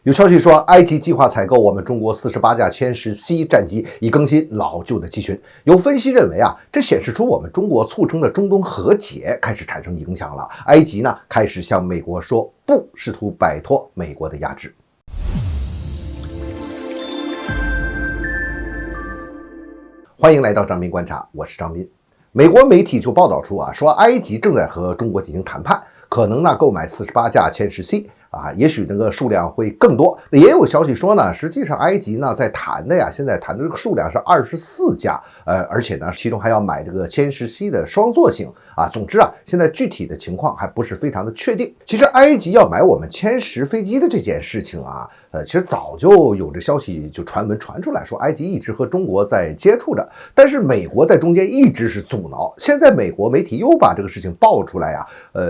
有消息说，埃及计划采购我们中国48架歼十 C 战机，以更新老旧的机群。有分析认为这显示出我们中国促成的中东和解开始产生影响了。埃及呢，开始向美国说不，试图摆脱美国的压制。欢迎来到张斌观察，我是张斌。美国媒体就报道出说埃及正在和中国进行谈判，可能呢购买48架歼十 C。也许那个数量会更多。也有消息说呢，实际上埃及呢在谈的现在谈的这个数量是24架，而且呢其中还要买这个歼十 C 的双座型总之现在具体的情况还不是非常的确定。其实埃及要买我们歼十飞机的这件事情其实早就有这消息就传闻传出来说，埃及一直和中国在接触着，但是美国在中间一直是阻挠。现在美国媒体又把这个事情爆出来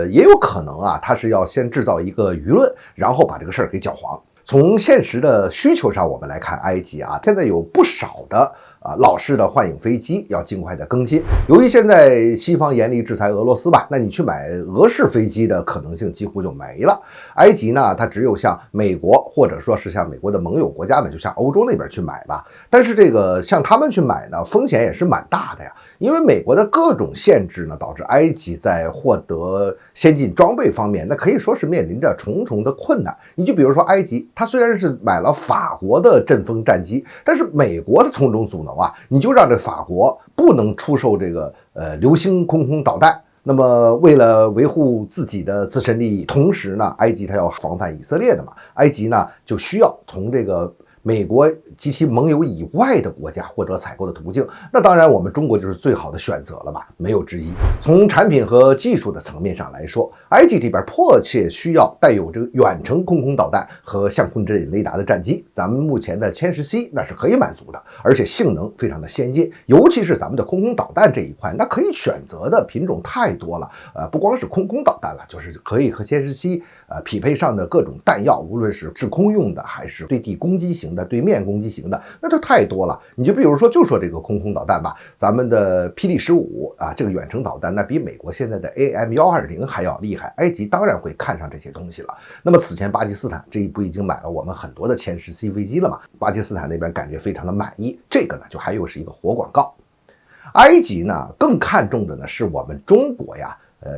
也有可能他是要先制造一个舆论，然后把这个事儿给搅黄。从现实的需求上我们来看，埃及现在有不少的老式的幻影飞机要尽快的更新。由于现在西方严厉制裁俄罗斯那你去买俄式飞机的可能性几乎就没了。埃及呢，它只有向美国或者说是向美国的盟友国家们，就像欧洲那边去买吧。但是这个向他们去买呢，风险也是蛮大的因为美国的各种限制呢，导致埃及在获得先进装备方面，那可以说是面临着重重的困难。你就比如说埃及，它虽然是买了法国的阵风战机，但是美国的从中阻挠你就让这法国不能出售这个流星空空导弹。那么为了维护自己的自身利益，同时呢，埃及它要防范以色列的埃及呢就需要从这个美国及其盟友以外的国家获得采购的途径，那当然我们中国就是最好的选择了没有之一。从产品和技术的层面上来说，埃及这边迫切需要带有这个远程空空导弹和相控阵雷达的战机，咱们目前的歼十 C 那是可以满足的，而且性能非常的先进，尤其是咱们的空空导弹这一块，那可以选择的品种太多了，不光是空空导弹了，就是可以和歼十 C匹配上的各种弹药，无论是制空用的还是对地攻击型的、对面攻击型的，那就太多了。你就比如说，就说这个空空导弹咱们的霹雳15这个远程导弹，那比美国现在的 AM120还要厉害。埃及当然会看上这些东西了。那么此前巴基斯坦这一步已经买了我们很多的歼十 C 飞机了巴基斯坦那边感觉非常的满意，这个呢就还有是一个活广告。埃及呢更看重的呢是我们中国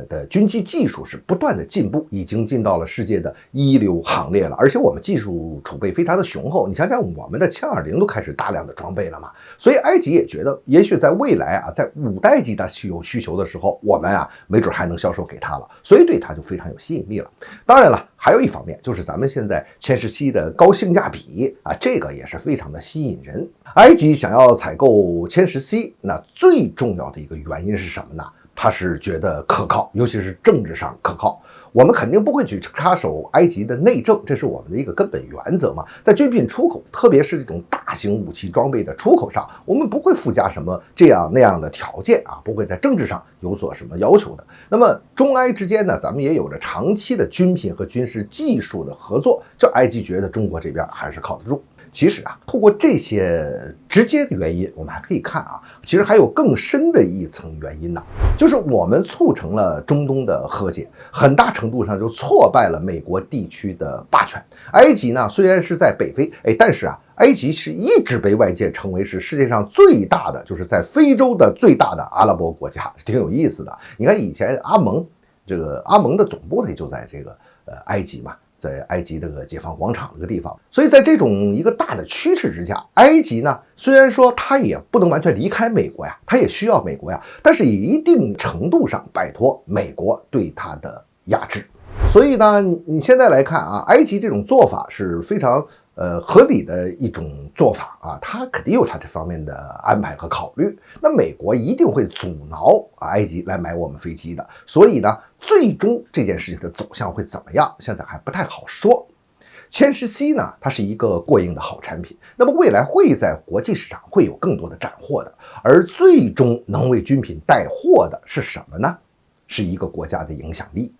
的军机技术是不断的进步，已经进到了世界的一流行列了，而且我们技术储备非常的雄厚。你想想，我们的歼20都开始大量的装备了所以埃及也觉得，也许在未来在5代机它有需求的时候，我们没准还能销售给他了，所以对它就非常有吸引力了。当然了，还有一方面就是咱们现在歼十 C 的高性价比这个也是非常的吸引人。埃及想要采购歼十 C，那最重要的一个原因是什么呢？他是觉得可靠，尤其是政治上可靠。我们肯定不会去插手埃及的内政，这是我们的一个根本原则在军品出口，特别是这种大型武器装备的出口上，我们不会附加什么这样那样的条件不会在政治上有所什么要求的。那么中埃之间呢，咱们也有着长期的军品和军事技术的合作，这埃及觉得中国这边还是靠得住。其实透过这些直接的原因，我们还可以看其实还有更深的一层原因就是我们促成了中东的和解，很大程度上就挫败了美国地区的霸权。埃及呢虽然是在北非，但是埃及是一直被外界称为是世界上最大的，就是在非洲的最大的阿拉伯国家，挺有意思的。你看以前阿盟的总部也就在这个埃及在埃及这个解放广场这个地方。所以在这种一个大的趋势之下，埃及呢虽然说它也不能完全离开美国它也需要美国但是以一定程度上摆脱美国对它的压制。所以呢你现在来看埃及这种做法是非常合理的一种做法它肯定有它这方面的安排和考虑。那美国一定会阻挠埃及来买我们飞机的，所以呢最终这件事情的走向会怎么样，现在还不太好说。歼十 C 呢，它是一个过硬的好产品，那么未来会在国际市场会有更多的斩获的，而最终能为军品带货的是什么呢？是一个国家的影响力。